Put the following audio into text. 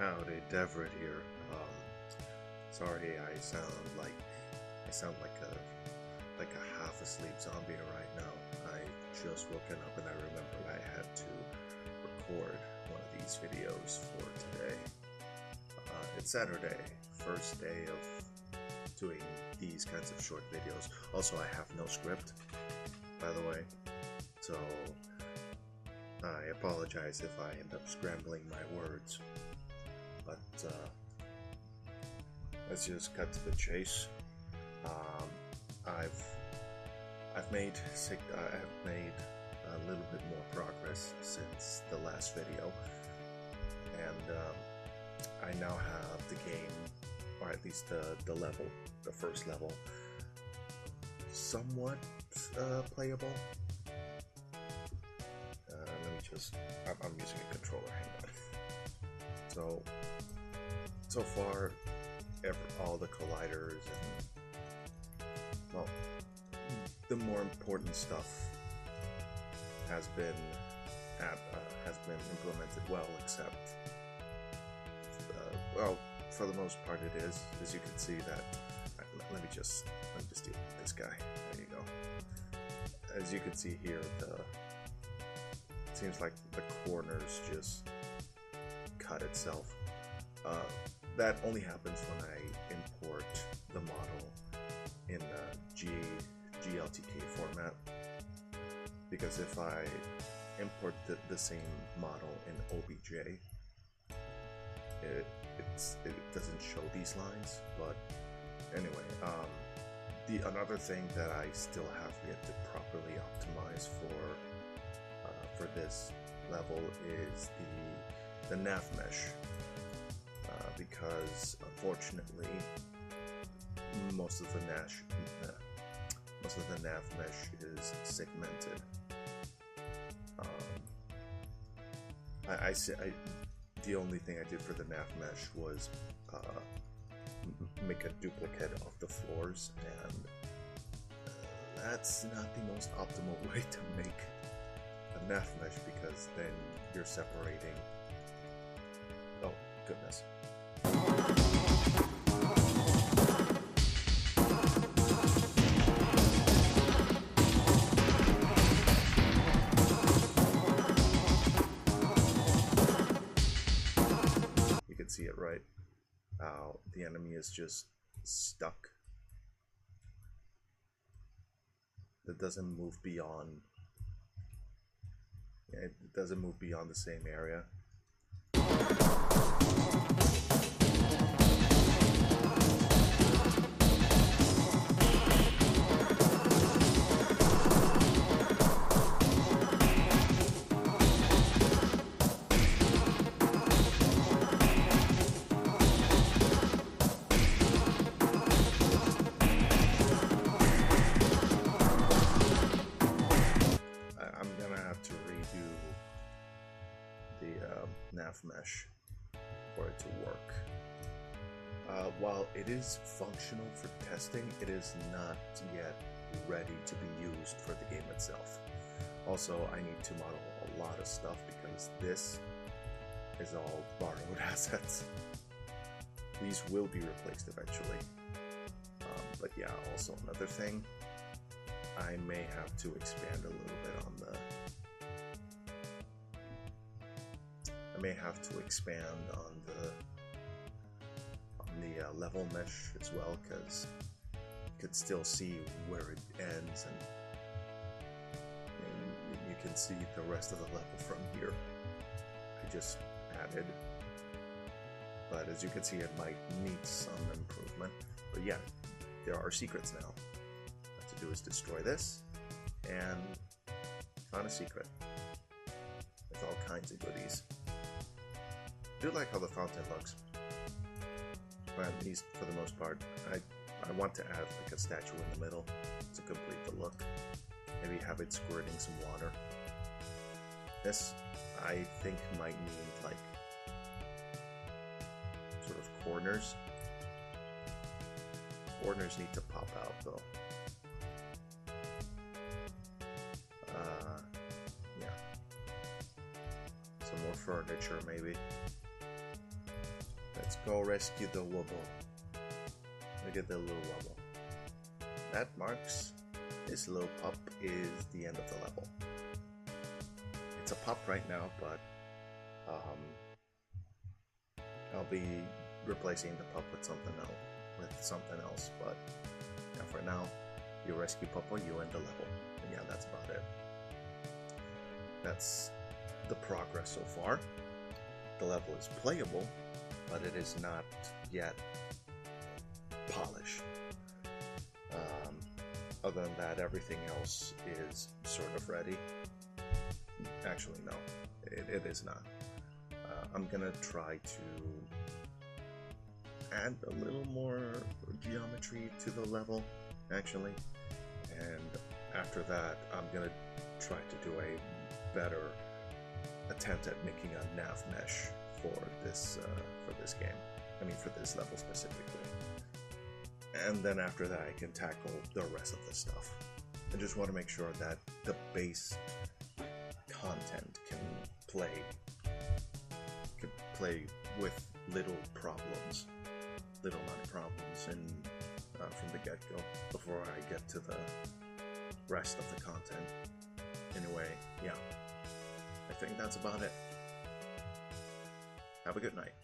Howdy, Devlog here. Sorry, I sound like a half asleep zombie right now. I just woken up and I remembered I had to record one of these videos for today. It's Saturday, first day of doing these kinds of short videos. Also, I have no script, by the way, so I apologize if I end up scrambling my words. But let's just cut to the chase. I've made a little bit more progress since the last video, and I now have the game, or at least the first level, somewhat playable. I'm using a controller. Hang on. So far, all the colliders and, well, the more important stuff has been implemented well, except, well, for the most part it is. As you can see that, let me just deal with this guy. There you go. As you can see here, it seems like the corners just cut itself. That only happens when I import the model in GLTK format, because if I import the same model in OBJ, it doesn't show these lines. But anyway, another thing that I still have yet to properly optimize for this level is the navmesh, because unfortunately most of the navmesh is segmented. The only thing I did for the navmesh was make a duplicate of the floors, and that's not the most optimal way to make a navmesh, because then you're separating. Oh goodness. You can see it, right? The enemy is just stuck. It doesn't move beyond. It doesn't move beyond the same area. Navmesh for it to work. While it is functional for testing, it is not yet ready to be used for the game itself. Also, I need to model a lot of stuff because this is all borrowed assets. These will be replaced eventually. But yeah, also another thing, I may have to expand a little bit on the level mesh as well, because you could still see where it ends, and you can see the rest of the level from here. I just added, but as you can see, it might need some improvement. But yeah, there are secrets now. What to do is destroy this and find a secret with all kinds of goodies. I do like how the fountain looks, but at least for the most part. I want to add like a statue in the middle to complete the look. Maybe have it squirting some water. This, I think, might need like sort of corners. Corners need to pop out though. Yeah. Some more furniture maybe. Let's go rescue the wobble. Look at the little wobble. That marks this little pup is the end of the level. It's a pup right now, but I'll be replacing the pup with something else. But yeah, for now, you rescue Puppo, you end the level. And yeah, that's about it. That's the progress so far. The level is playable, but it is not yet polished. Other than that, everything else is sort of ready. Actually, no, it is not. I'm gonna try to add a little more geometry to the level, actually, and after that, I'm gonna try to do a better attempt at making a navmesh for this game. I mean, for this level specifically. And then after that, I can tackle the rest of the stuff. I just want to make sure that the base content can play with little non-problems, and from the get-go before I get to the rest of the content. Anyway, yeah, I think that's about it. Have a good night.